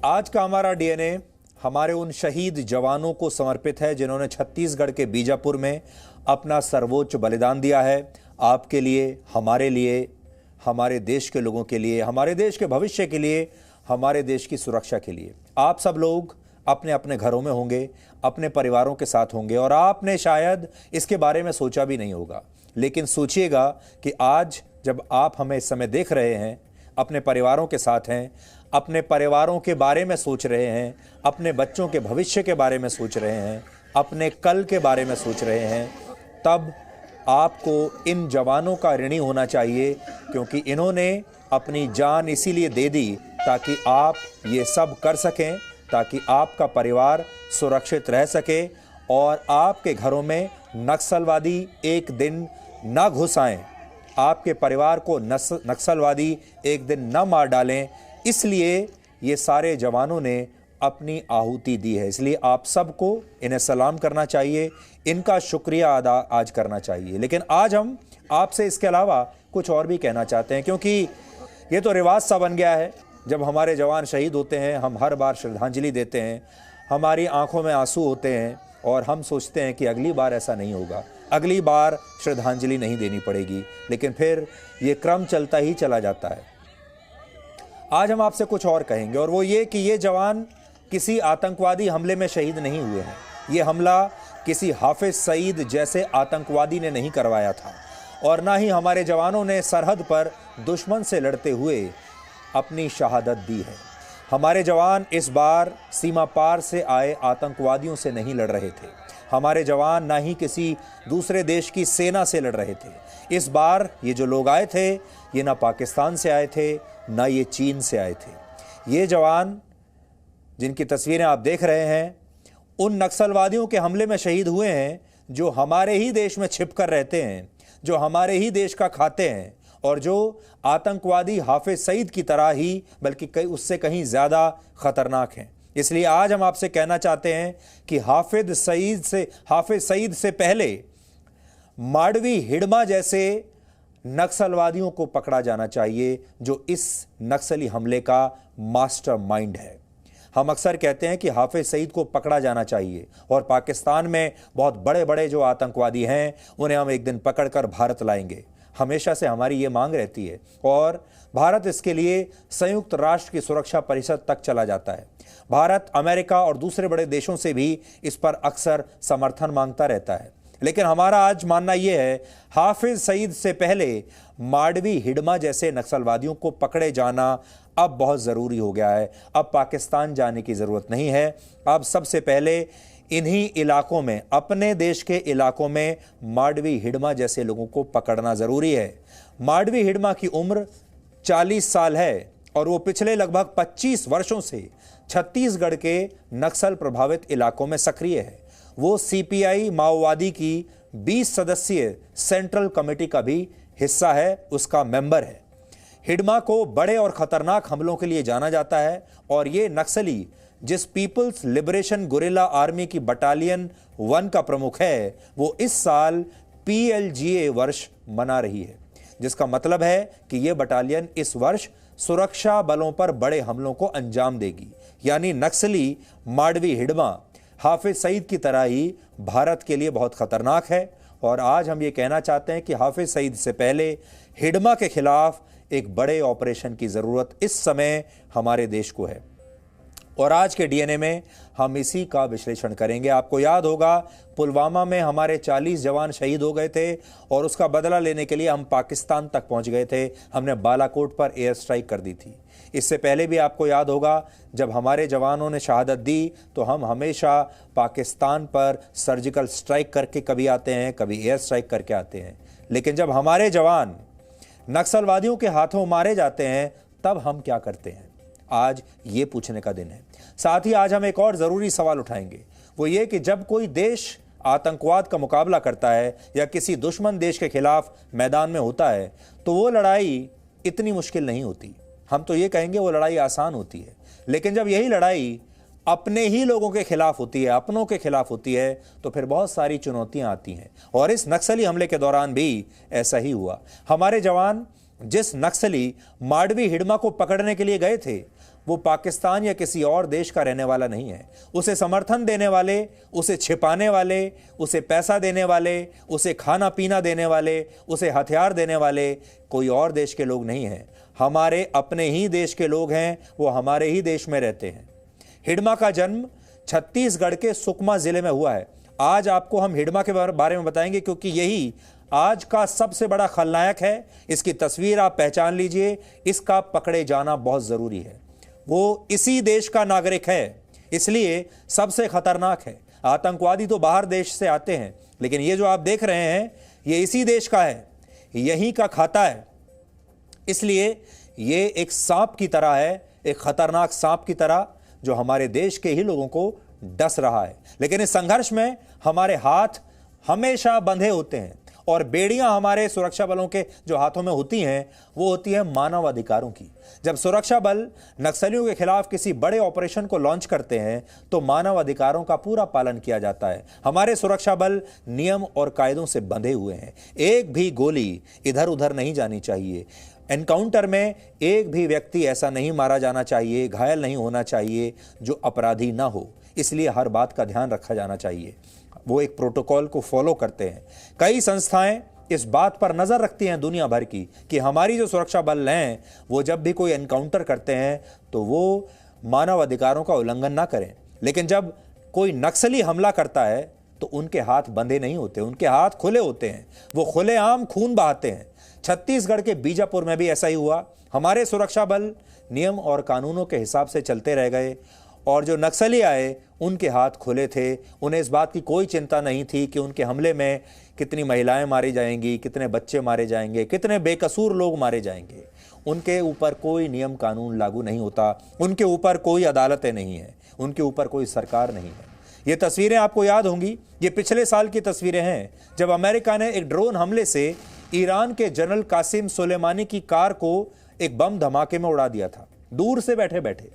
आज का हमारा डीएनए हमारे उन शहीद जवानों को समर्पित है जिन्होंने छत्तीसगढ़ के बीजापुर में अपना सर्वोच्च बलिदान दिया है। आपके लिए, हमारे देश के लोगों के लिए, हमारे देश के भविष्य के लिए, हमारे देश की सुरक्षा के लिए। आप सब लोग अपने अपने घरों में होंगे, अपने परिवारों के साथ होंगे और आपने शायद इसके बारे में सोचा भी नहीं होगा। लेकिन सोचिएगा कि आज जब आप हमें इस समय देख रहे हैं, अपने परिवारों के साथ हैं, अपने परिवारों के बारे में सोच रहे हैं, अपने बच्चों के भविष्य के बारे में सोच रहे हैं, अपने कल के बारे में सोच रहे हैं, तब आपको इन जवानों का ऋणी होना चाहिए, क्योंकि इन्होंने अपनी जान इसीलिए दे दी ताकि आप ये सब कर सकें, ताकि आपका परिवार सुरक्षित रह सके और आपके घरों में नक्सलवादी एक दिन न घुस आएं, आपके परिवार को नक्सलवादी एक दिन न मार डालें। इसलिए ये सारे जवानों ने अपनी आहुति दी है। इसलिए आप सबको इन्हें सलाम करना चाहिए, इनका शुक्रिया अदा आज करना चाहिए। लेकिन आज हम आपसे इसके अलावा कुछ और भी कहना चाहते हैं, क्योंकि ये तो रिवाज सा बन गया है। जब हमारे जवान शहीद होते हैं, हम हर बार श्रद्धांजलि देते हैं, हमारी आंखों में आंसू होते हैं और हम सोचते हैं कि अगली बार ऐसा नहीं होगा, अगली बार श्रद्धांजलि नहीं देनी पड़ेगी। लेकिन फिर ये क्रम चलता ही चला जाता है। आज हम आपसे कुछ और कहेंगे, और वो ये कि ये जवान किसी आतंकवादी हमले में शहीद नहीं हुए हैं। ये हमला किसी हाफिज सईद जैसे आतंकवादी ने नहीं करवाया था, और ना ही हमारे जवानों ने सरहद पर दुश्मन से लड़ते हुए अपनी शहादत दी है। हमारे जवान इस बार सीमा पार से आए आतंकवादियों से नहीं लड़ रहे थे। हमारे जवान ना ही किसी दूसरे देश की सेना से लड़ रहे थे। इस बार ये जो लोग आए थे, ये ना पाकिस्तान से आए थे, ना ये चीन से आए थे। ये जवान जिनकी तस्वीरें आप देख रहे हैं, उन नक्सलवादियों के हमले में शहीद हुए हैं जो हमारे ही देश में छिप कर रहते हैं, जो हमारे ही देश का खाते हैं, और जो आतंकवादी हाफिज सईद की तरह ही बल्कि उससे कहीं ज़्यादा खतरनाक हैं। इसलिए आज हम आपसे कहना चाहते हैं कि हाफिज सईद से पहले माडवी हिडमा जैसे नक्सलवादियों को पकड़ा जाना चाहिए, जो इस नक्सली हमले का मास्टरमाइंड है। हम अक्सर कहते हैं कि हाफिज सईद को पकड़ा जाना चाहिए, और पाकिस्तान में बहुत बड़े बड़े जो आतंकवादी हैं उन्हें हम एक दिन पकड़कर भारत लाएंगे। हमेशा से हमारी ये मांग रहती है, और भारत इसके लिए संयुक्त राष्ट्र की सुरक्षा परिषद तक चला जाता है। भारत अमेरिका और दूसरे बड़े देशों से भी इस पर अक्सर समर्थन मांगता रहता है। लेकिन हमारा आज मानना यह है, हाफिज सईद से पहले माडवी हिडमा जैसे नक्सलवादियों को पकड़े जाना अब बहुत ज़रूरी हो गया है। अब पाकिस्तान जाने की ज़रूरत नहीं है। अब सबसे पहले इन्हीं इलाकों में, अपने देश के इलाकों में माडवी हिडमा जैसे लोगों को पकड़ना ज़रूरी है। माडवी हिडमा की उम्र 40 साल है और वो पिछले लगभग 25 वर्षों से छत्तीसगढ़ के नक्सल प्रभावित इलाकों में सक्रिय है। वो सीपीआई माओवादी की 20 सदस्यीय सेंट्रल कमेटी का भी हिस्सा है, उसका मेंबर है। हिडमा को बड़े और खतरनाक हमलों के लिए जाना जाता है, और ये नक्सली जिस पीपल्स लिबरेशन गुरिल्ला आर्मी की बटालियन 1 का प्रमुख है, वो इस साल PLGA वर्ष मना रही है, जिसका मतलब है कि ये बटालियन इस वर्ष सुरक्षा बलों पर बड़े हमलों को अंजाम देगी। यानी नक्सली माडवी हिडमा हाफिज सईद की तरह ही भारत के लिए बहुत खतरनाक है। और आज हम ये कहना चाहते हैं कि हाफिज सईद से पहले हिडमा के खिलाफ एक बड़े ऑपरेशन की ज़रूरत इस समय हमारे देश को है, और आज के डीएनए में हम इसी का विश्लेषण करेंगे। आपको याद होगा, पुलवामा में हमारे 40 जवान शहीद हो गए थे, और उसका बदला लेने के लिए हम पाकिस्तान तक पहुंच गए थे। हमने बालाकोट पर एयर स्ट्राइक कर दी थी। इससे पहले भी आपको याद होगा, जब हमारे जवानों ने शहादत दी तो हम हमेशा पाकिस्तान पर सर्जिकल स्ट्राइक करके कभी आते हैं, कभी एयर स्ट्राइक करके आते हैं। लेकिन जब हमारे जवान नक्सलवादियों के हाथों मारे जाते हैं, तब हम क्या करते हैं? आज ये पूछने का दिन है। साथ ही आज हम एक और ज़रूरी सवाल उठाएंगे, वो ये कि जब कोई देश आतंकवाद का मुकाबला करता है या किसी दुश्मन देश के खिलाफ मैदान में होता है, तो वो लड़ाई इतनी मुश्किल नहीं होती। हम तो ये कहेंगे वो लड़ाई आसान होती है। लेकिन जब यही लड़ाई अपने ही लोगों के खिलाफ होती है, अपनों के खिलाफ होती है, तो फिर बहुत सारी चुनौतियां आती हैं। और इस नक्सली हमले के दौरान भी ऐसा ही हुआ। हमारे जवान जिस नक्सली माडवी हिडमा को पकड़ने के लिए गए थे, वो पाकिस्तान या किसी और देश का रहने वाला नहीं है। उसे समर्थन देने वाले, उसे छिपाने वाले, उसे पैसा देने वाले, उसे खाना पीना देने वाले, उसे हथियार देने वाले कोई और देश के लोग नहीं हैं। हमारे अपने ही देश के लोग हैं, वो हमारे ही देश में रहते हैं। हिडमा का जन्म छत्तीसगढ़ के सुकमा जिले में हुआ है। आज आपको हम हिडमा के बारे में बताएंगे, क्योंकि यही आज का सबसे बड़ा खलनायक है। इसकी तस्वीर आप पहचान लीजिए, इसका पकड़े जाना बहुत जरूरी है। वो इसी देश का नागरिक है, इसलिए सबसे खतरनाक है। आतंकवादी तो बाहर देश से आते हैं, लेकिन ये जो आप देख रहे हैं ये इसी देश का है, यहीं का खाता है। इसलिए ये एक सांप की तरह है, एक खतरनाक सांप की तरह, जो हमारे देश के ही लोगों को डस रहा है। लेकिन इस संघर्ष में हमारे हाथ हमेशा बंधे होते हैं, और बेड़ियां हमारे सुरक्षा बलों के जो हाथों में होती हैं वो होती है मानव अधिकारों की। जब सुरक्षा बल नक्सलियों के खिलाफ किसी बड़े ऑपरेशन को लॉन्च करते हैं तो मानव अधिकारों का पूरा पालन किया जाता है। हमारे सुरक्षा बल नियम और कायदों से बंधे हुए हैं। एक भी गोली इधर उधर नहीं जानी चाहिए। एनकाउंटर में एक भी व्यक्ति ऐसा नहीं मारा जाना चाहिए, घायल नहीं होना चाहिए जो अपराधी ना हो। इसलिए हर बात का ध्यान रखा जाना चाहिए। वो एक प्रोटोकॉल को फॉलो करते हैं। कई संस्थाएं इस बात पर नजर रखती हैं दुनिया भर की कि हमारी जो सुरक्षा बल हैं वो जब भी कोई एनकाउंटर करते हैं तो वो मानव अधिकारों का उल्लंघन ना करें। लेकिन जब कोई नक्सली हमला करता है तो उनके हाथ बंधे नहीं होते, उनके हाथ खुले होते हैं, वो खुलेआम खून बहाते हैं। छत्तीसगढ़ के बीजापुर में भी ऐसा ही हुआ। हमारे सुरक्षा बल नियम और कानूनों के हिसाब से चलते रह गए, और जो नक्सली आए उनके हाथ खुले थे। उन्हें इस बात की कोई चिंता नहीं थी कि उनके हमले में कितनी महिलाएं मारी जाएंगी, कितने बच्चे मारे जाएंगे, कितने बेकसूर लोग मारे जाएंगे। उनके ऊपर कोई नियम कानून लागू नहीं होता, उनके ऊपर कोई अदालतें नहीं हैं, उनके ऊपर कोई सरकार नहीं है। ये तस्वीरें आपको याद होंगी, ये पिछले साल की तस्वीरें हैं जब अमेरिका ने एक ड्रोन हमले से ईरान के जनरल कासिम सुलेमानी की कार को एक बम धमाके में उड़ा दिया था, दूर से बैठे बैठे।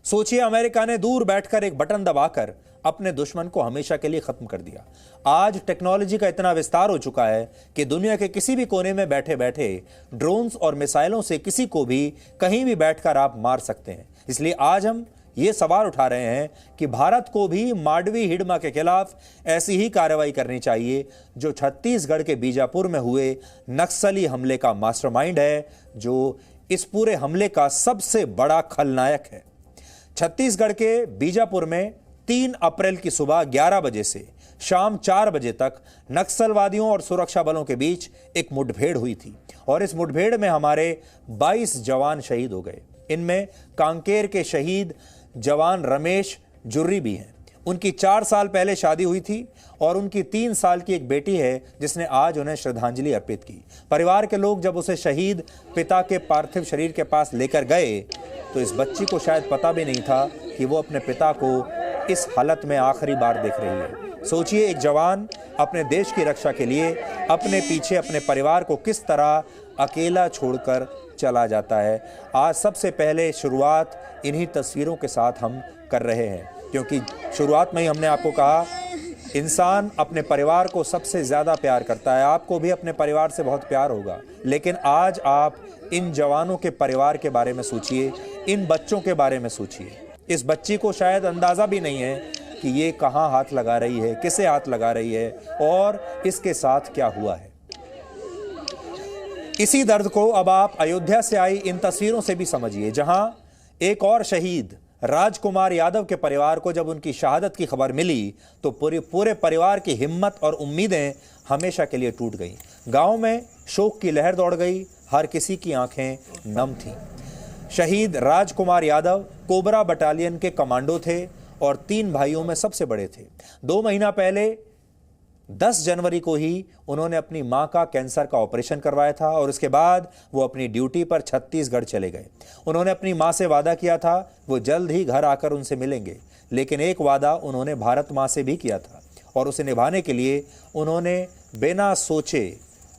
सोचिए, अमेरिका ने दूर बैठकर एक बटन दबाकर अपने दुश्मन को हमेशा के लिए खत्म कर दिया। आज टेक्नोलॉजी का इतना विस्तार हो चुका है कि दुनिया के किसी भी कोने में बैठे बैठे ड्रोन्स और मिसाइलों से किसी को भी कहीं भी बैठकर आप मार सकते हैं। इसलिए आज हम ये सवाल उठा रहे हैं कि भारत को भी माडवी हिडमा के खिलाफ ऐसी ही कार्रवाई करनी चाहिए जो छत्तीसगढ़ के बीजापुर में हुए नक्सली हमले का मास्टरमाइंड है, जो इस पूरे हमले का सबसे बड़ा खलनायक है। छत्तीसगढ़ के बीजापुर में 3 अप्रैल की सुबह 11 बजे से शाम 4 बजे तक नक्सलवादियों और सुरक्षा बलों के बीच एक मुठभेड़ हुई थी, और इस मुठभेड़ में हमारे 22 जवान शहीद हो गए। इनमें कांकेर के शहीद जवान रमेश जुर्री भी हैं। उनकी 4 साल पहले शादी हुई थी और उनकी 3 साल की एक बेटी है जिसने आज उन्हें श्रद्धांजलि अर्पित की। परिवार के लोग जब उसे शहीद पिता के पार्थिव शरीर के पास लेकर गए तो इस बच्ची को शायद पता भी नहीं था कि वो अपने पिता को इस हालत में आखिरी बार देख रही है। सोचिए, एक जवान अपने देश की रक्षा के लिए अपने पीछे अपने परिवार को किस तरह अकेला छोड़कर चला जाता है। आज सबसे पहले शुरुआत इन्हीं तस्वीरों के साथ हम कर रहे हैं, क्योंकि शुरुआत में ही हमने आपको कहा इंसान अपने परिवार को सबसे ज़्यादा प्यार करता है। आपको भी अपने परिवार से बहुत प्यार होगा, लेकिन आज आप इन जवानों के परिवार के बारे में सोचिए, इन बच्चों के बारे में सोचिए। इस बच्ची को शायद अंदाज़ा भी नहीं है कि ये कहाँ हाथ लगा रही है, किसे हाथ लगा रही है और इसके साथ क्या हुआ है। इसी दर्द को अब आप अयोध्या से आई इन तस्वीरों से भी समझिए, जहां एक और शहीद राजकुमार यादव के परिवार को जब उनकी शहादत की खबर मिली तो पूरे परिवार की हिम्मत और उम्मीदें हमेशा के लिए टूट गईं। गांव में शोक की लहर दौड़ गई, हर किसी की आंखें नम थीं। शहीद राजकुमार यादव कोबरा बटालियन के कमांडो थे और 3 भाइयों में सबसे बड़े थे। 2 महीना पहले 10 जनवरी को ही उन्होंने अपनी मां का कैंसर का ऑपरेशन करवाया था और उसके बाद वो अपनी ड्यूटी पर छत्तीसगढ़ चले गए। उन्होंने अपनी मां से वादा किया था वो जल्द ही घर आकर उनसे मिलेंगे, लेकिन एक वादा उन्होंने भारत मां से भी किया था और उसे निभाने के लिए उन्होंने बिना सोचे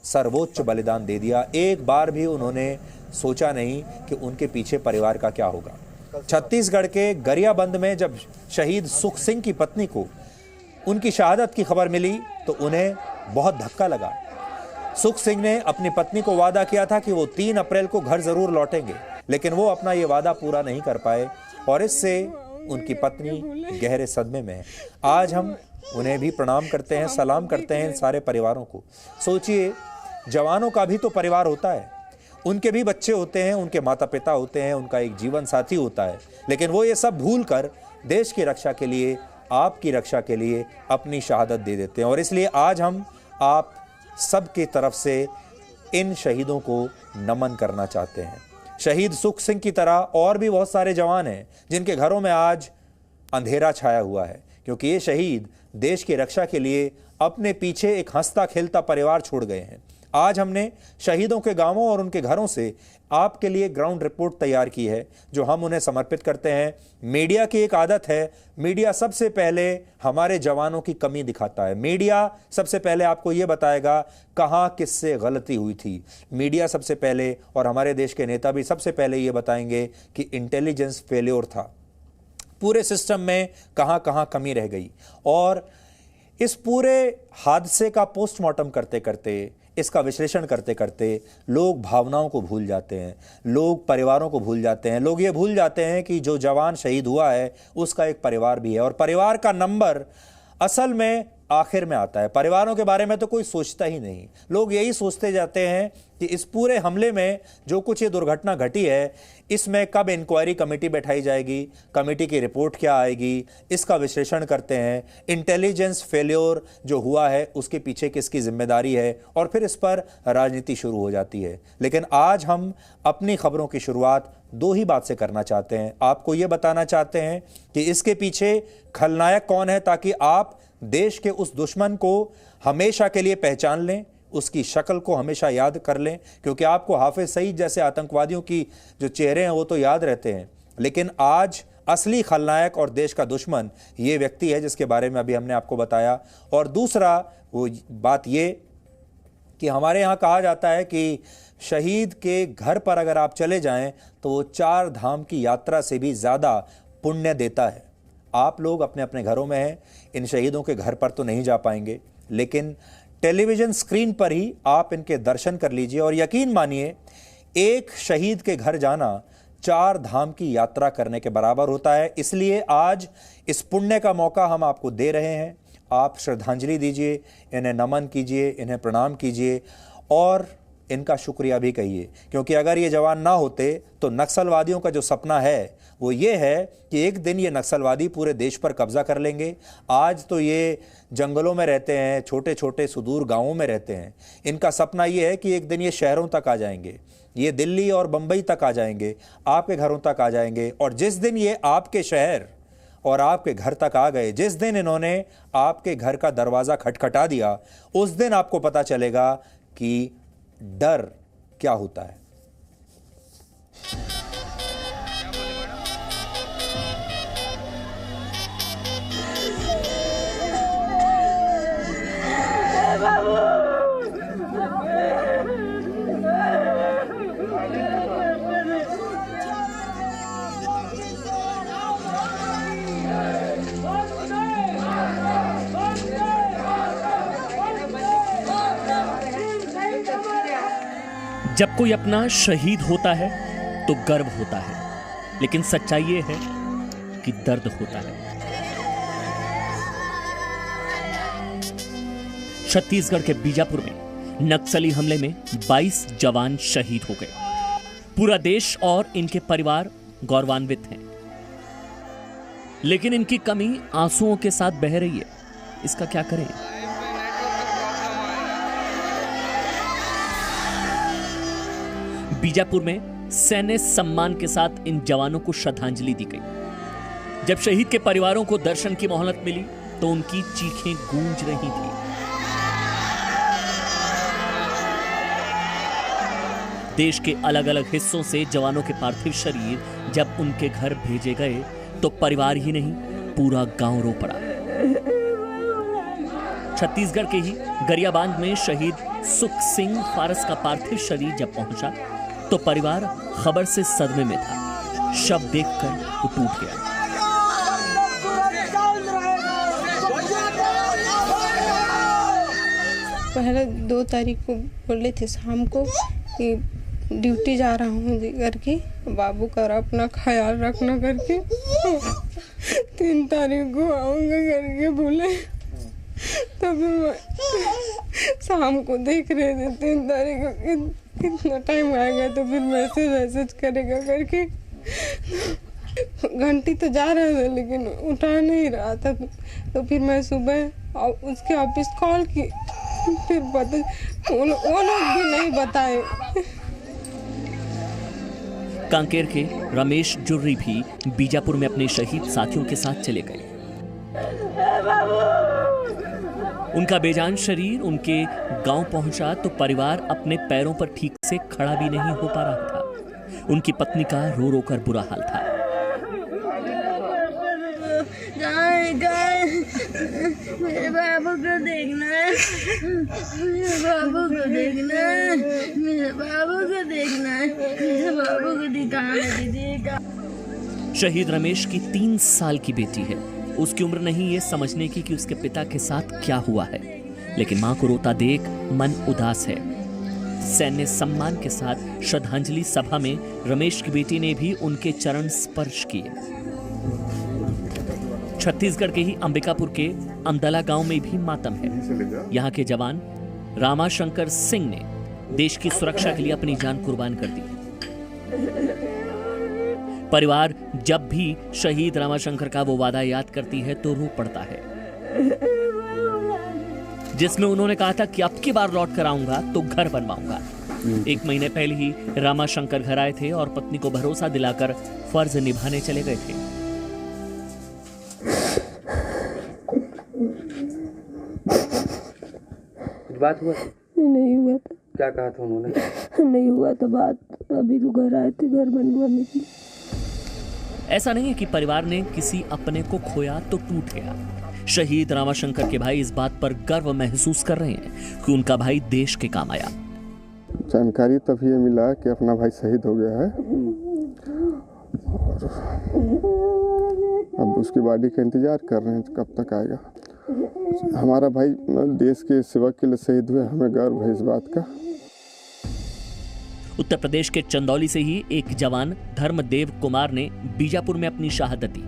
सर्वोच्च बलिदान दे दिया। एक बार भी उन्होंने सोचा नहीं कि उनके पीछे परिवार का क्या होगा। छत्तीसगढ़ के गरियाबंद में जब शहीद सुख सिंह की पत्नी को उनकी शहादत की खबर मिली तो उन्हें बहुत धक्का लगा। सुख सिंह ने अपनी पत्नी को वादा किया था कि वो 3 अप्रैल को घर जरूर लौटेंगे, लेकिन वो अपना ये वादा पूरा नहीं कर पाए और इससे उनकी पत्नी गहरे सदमे में है। आज हम उन्हें भी प्रणाम करते हैं, सलाम करते हैं इन सारे परिवारों को। सोचिए, जवानों का भी तो परिवार होता है, उनके भी बच्चे होते हैं, उनके माता पिता होते हैं, उनका एक जीवन साथी होता है, लेकिन वो ये सब भूल कर देश की रक्षा के लिए, आपकी रक्षा के लिए अपनी शहादत दे देते हैं। और इसलिए आज हम आप सबकी तरफ से इन शहीदों को नमन करना चाहते हैं। शहीद सुख सिंह की तरह और भी बहुत सारे जवान हैं जिनके घरों में आज अंधेरा छाया हुआ है, क्योंकि ये शहीद देश की रक्षा के लिए अपने पीछे एक हंसता खेलता परिवार छोड़ गए हैं। आज हमने शहीदों के गांवों और उनके घरों से आपके लिए ग्राउंड रिपोर्ट तैयार की है, जो हम उन्हें समर्पित करते हैं। मीडिया की एक आदत है, मीडिया सबसे पहले हमारे जवानों की कमी दिखाता है। मीडिया सबसे पहले आपको यह बताएगा कहां किससे गलती हुई थी। मीडिया सबसे पहले, और हमारे देश के नेता भी सबसे पहले ये बताएंगे कि इंटेलिजेंस फेल्योर था, पूरे सिस्टम में कहां कहां कमी रह गई। और इस पूरे हादसे का पोस्टमार्टम करते करते, इसका विश्लेषण करते करते लोग भावनाओं को भूल जाते हैं, लोग परिवारों को भूल जाते हैं। लोग ये भूल जाते हैं कि जो जवान शहीद हुआ है उसका एक परिवार भी है, और परिवार का नंबर असल में आखिर में आता है। परिवारों के बारे में तो कोई सोचता ही नहीं। लोग यही सोचते जाते हैं कि इस पूरे हमले में जो कुछ ये दुर्घटना घटी है, इसमें कब इंक्वायरी कमेटी बैठाई जाएगी, कमेटी की रिपोर्ट क्या आएगी, इसका विश्लेषण करते हैं। इंटेलिजेंस फेल्योर जो हुआ है उसके पीछे किसकी जिम्मेदारी है, और फिर इस पर राजनीति शुरू हो जाती है। लेकिन आज हम अपनी खबरों की शुरुआत दो ही बात से करना चाहते हैं। आपको ये बताना चाहते हैं कि इसके पीछे खलनायक कौन है, ताकि आप देश के उस दुश्मन को हमेशा के लिए पहचान लें, उसकी शक्ल को हमेशा याद कर लें। क्योंकि आपको हाफिज सईद जैसे आतंकवादियों की जो चेहरे हैं वो तो याद रहते हैं, लेकिन आज असली खलनायक और देश का दुश्मन ये व्यक्ति है जिसके बारे में अभी हमने आपको बताया। और दूसरा वो बात ये कि हमारे यहाँ कहा जाता है कि शहीद के घर पर अगर आप चले जाएं तो वो 4 धाम की यात्रा से भी ज़्यादा पुण्य देता है। आप लोग अपने अपने घरों में हैं, इन शहीदों के घर पर तो नहीं जा पाएंगे, लेकिन टेलीविज़न स्क्रीन पर ही आप इनके दर्शन कर लीजिए। और यकीन मानिए, एक शहीद के घर जाना 4 धाम की यात्रा करने के बराबर होता है। इसलिए आज इस पुण्य का मौका हम आपको दे रहे हैं। आप श्रद्धांजलि दीजिए, इन्हें नमन कीजिए, इन्हें प्रणाम कीजिए और इनका शुक्रिया भी कहिए। क्योंकि अगर ये जवान ना होते तो नक्सलवादियों का जो सपना है वो ये है कि एक दिन ये नक्सलवादी पूरे देश पर कब्जा कर लेंगे। आज तो ये जंगलों में रहते हैं, छोटे छोटे सुदूर गांवों में रहते हैं। इनका सपना ये है कि एक दिन ये शहरों तक आ जाएंगे, ये दिल्ली और बंबई तक आ जाएंगे, आपके घरों तक आ जाएंगे। और जिस दिन ये आपके शहर और आपके घर तक आ गए, जिस दिन इन्होंने आपके घर का दरवाज़ा खटखटा दिया, उस दिन आपको पता चलेगा कि डर क्या होता है। जब कोई अपना शहीद होता है तो गर्व होता है, लेकिन सच्चाई ये है कि दर्द होता है। छत्तीसगढ़ के बीजापुर में नक्सली हमले में 22 जवान शहीद हो गए। पूरा देश और इनके परिवार गौरवान्वित हैं, लेकिन इनकी कमी आंसुओं के साथ बह रही है। इसका क्या करें? बीजापुर में सैन्य सम्मान के साथ इन जवानों को श्रद्धांजलि दी गई। जब शहीद के परिवारों को दर्शन की मोहलत मिली तो उनकी चीखें गूंज रही थी। देश के अलग अलग हिस्सों से जवानों के पार्थिव शरीर जब उनके घर भेजे गए तो परिवार ही नहीं, पूरा गांव रो पड़ा। छत्तीसगढ़ के ही गरियाबांध में शहीद सुख सिंह फारस का पार्थिव शरीर जब पहुंचा तो परिवार खबर से सदमे में था। शव देखकर वो टूट गया। पहले 2 तारीख को बोले थे शाम को कि ड्यूटी जा रहा हूँ करके, बाबू का अपना ख्याल रखना करके 3 तारीख को आऊँगा करके बोले। तभी मैं शाम को देख रहे थे 3 तारीख को कितना टाइम आएगा तो फिर मैसेज करेगा करके। घंटी तो जा रहा था लेकिन उठा नहीं रहा था, तो फिर मैं सुबह उसके ऑफिस कॉल की, फिर वो लोग भी नहीं बताए। कांकेर के रमेश जुर्री भी बीजापुर में अपने शहीद साथियों के साथ चले गए। उनका बेजान शरीर उनके गांव पहुंचा तो परिवार अपने पैरों पर ठीक से खड़ा भी नहीं हो पा रहा था। उनकी पत्नी का रो रो कर बुरा हाल था। मेरे बाबू को देखना, मेरे बाबू को देखना, मेरे बाबू को देखना, मेरे बाबू को दिखाना दीजिएगा। शहीद रमेश की 3 साल की बेटी है। उसकी उम्र नहीं ये समझने की कि उसके पिता के साथ क्या हुआ है, लेकिन मां को रोता देख मन उदास है। सैन्य सम्मान के साथ श्रद्धांजलि सभा में रमेश की बेटी ने भी उनके चरण स्पर्श किए। छत्तीसगढ़ के ही अंबिकापुर के अमदला गांव में भी मातम है। यहां के जवान रामाशंकर सिंह ने देश की सुरक्षा के लिए अपनी जान कुर्बान कर दी। परिवार जब भी शहीद रामाशंकर का वो वादा याद करती है तो रो पड़ता है, जिसमें उन्होंने कहा था कि अब की बार लौट कर आऊंगा तो घर बनवाऊंगा। 1 महीने पहले ही रामाशंकर घर आए थे और पत्नी को भरोसा दिलाकर फर्ज निभाने चले गए थे। बात हुआ था? नहीं हुआ था। क्या कहा था उन्होंने? नहीं हुआ था बात, अभी तो घर आए थे घर बनवाने के लिए। ऐसा नहीं है कि परिवार ने किसी अपने को खोया तो टूट गया। शहीद रामाशंकर के भाई इस बात पर गर्व महसूस कर रहे हैं कि उनका भाई देश के काम आया। जानकारी तभी ये मिला कि अपना भाई शहीद हो गया है और अब उसकी बॉडी का इंतजार कर रहे हैं कब तक आएगा। हमारा भाई देश के सेवा के लिए शहीद हुए, हमें गर्व है इस बात का। उत्तर प्रदेश के चंदौली से ही एक जवान धर्मदेव कुमार ने बीजापुर में अपनी शहादत दी।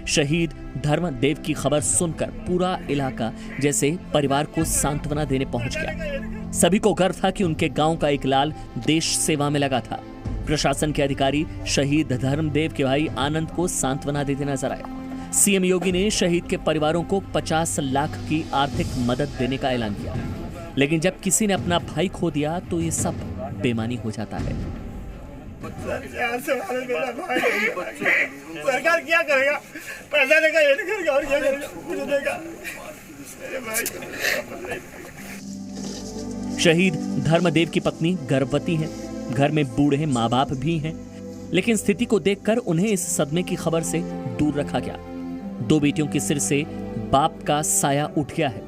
शहीद धर्मदेव की खबर सुनकर पूरा इलाका जैसे परिवार को सांत्वना देने पहुंच गया। सभी को गर्व था कि उनके गांव का एक लाल देश सेवा में लगा था। प्रशासन के अधिकारी शहीद धर्मदेव के भाई आनंद को सांत्वना देते नजर आए। सीएम योगी ने शहीद के परिवारों को 50 लाख की आर्थिक मदद देने का ऐलान किया, लेकिन जब किसी ने अपना भाई खो दिया तो ये सब बेमानी हो जाता है। सरकार क्या करेगा? पैसा देगा, ये नहीं करेगा और क्या करेगा? मुझे देगा। शहीद धर्मदेव की पत्नी गर्भवती है, घर में बूढ़े माँ बाप भी हैं, लेकिन स्थिति को देखकर उन्हें इस सदमे की खबर से दूर रखा गया। 2 बेटियों के सिर से बाप का साया उठ गया है।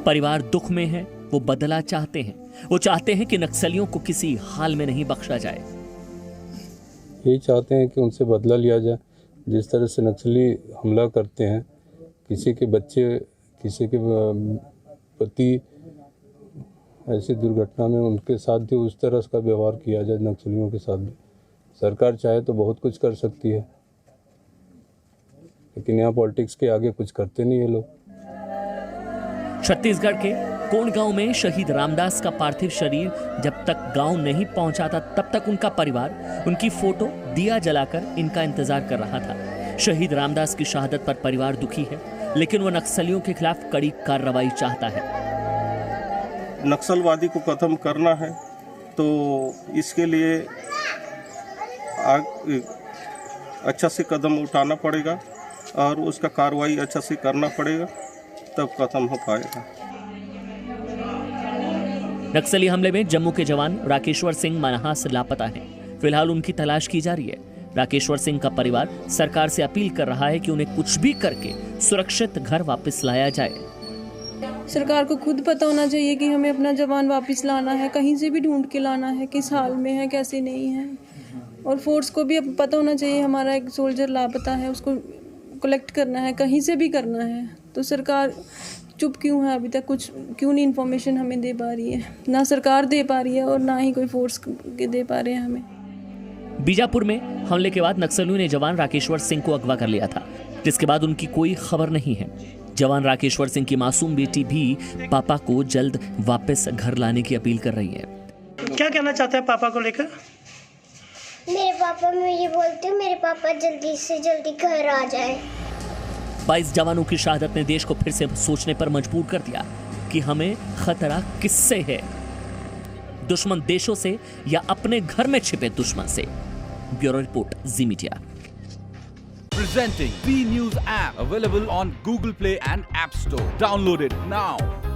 परिवार दुख में है, वो बदला चाहते हैं। वो चाहते हैं कि नक्सलियों को किसी हाल में नहीं बख्शा जाए। यही चाहते हैं कि उनसे बदला लिया जाए। जिस तरह से नक्सली हमला करते हैं, किसी के बच्चे, किसी के पति ऐसी दुर्घटना में उनके साथ भी उस तरह का व्यवहार किया जाए नक्सलियों के साथ भी। सरकार चाहे तो बहुत कुछ कर सकती है, लेकिन यहाँ पॉलिटिक्स के आगे कुछ करते नहीं ये लोग। छत्तीसगढ़ के कोंड गांव में शहीद रामदास का पार्थिव शरीर जब तक गांव नहीं पहुंचा था तब तक उनका परिवार उनकी फोटो दिया जलाकर इनका इंतजार कर रहा था। शहीद रामदास की शहादत पर परिवार दुखी है, लेकिन वो नक्सलियों के खिलाफ कड़ी कार्रवाई चाहता है। नक्सलवादी को खत्म करना है तो इसके लिए अच्छा से कदम उठाना पड़ेगा और उसका कार्रवाई अच्छा से करना पड़ेगा, तब खत्म हो पाएगा। नक्सली हमले में जम्मू के जवान राकेश्वर सिंह मनाहास लापता हैं। फिलहाल उनकी तलाश की जा रही है। राकेश्वर सिंह का परिवार सरकार से अपील कर रहा है कि उन्हें कुछ भी करके सुरक्षित घर वापस लाया जाए। सरकार को खुद पता होना चाहिए कि हमें अपना जवान वापस लाना है, कहीं से भी ढूंढ के लाना है, किस हाल में है, कैसे नहीं है। और फोर्स को भी पता होना चाहिए हमारा एक सोल्जर लापता है, उसको कलेक्ट करना है, कहीं से भी करना है। तो सरकार चुप क्यों है? अभी तक कुछ क्यों नहीं इन्फॉर्मेशन हमें दे पा रही है? ना सरकार दे पा रही है और ना ही कोई फोर्स दे पा रहे हैं हमें। बीजापुर में हमले के बाद नक्सलियों ने जवान राकेश्वर सिंह को अगवा कर लिया था, जिसके बाद उनकी कोई खबर नहीं है। जवान राकेश्वर सिंह की मासूम बेटी भी पापा को जल्द वापस घर लाने की अपील कर रही है। क्या कहना चाहते हैं पापा को लेकर? मेरे पापा, मैं ये बोलती हूँ मेरे पापा जल्दी से जल्दी घर आ जाए। 22 जवानों की शहादत ने देश को फिर से सोचने पर मजबूर कर दिया कि हमें खतरा किससे है, दुश्मन देशों से या अपने घर में छिपे दुश्मन से। Bureau report, ji media. Presenting B News app, available on Google Play and App Store. Download it now.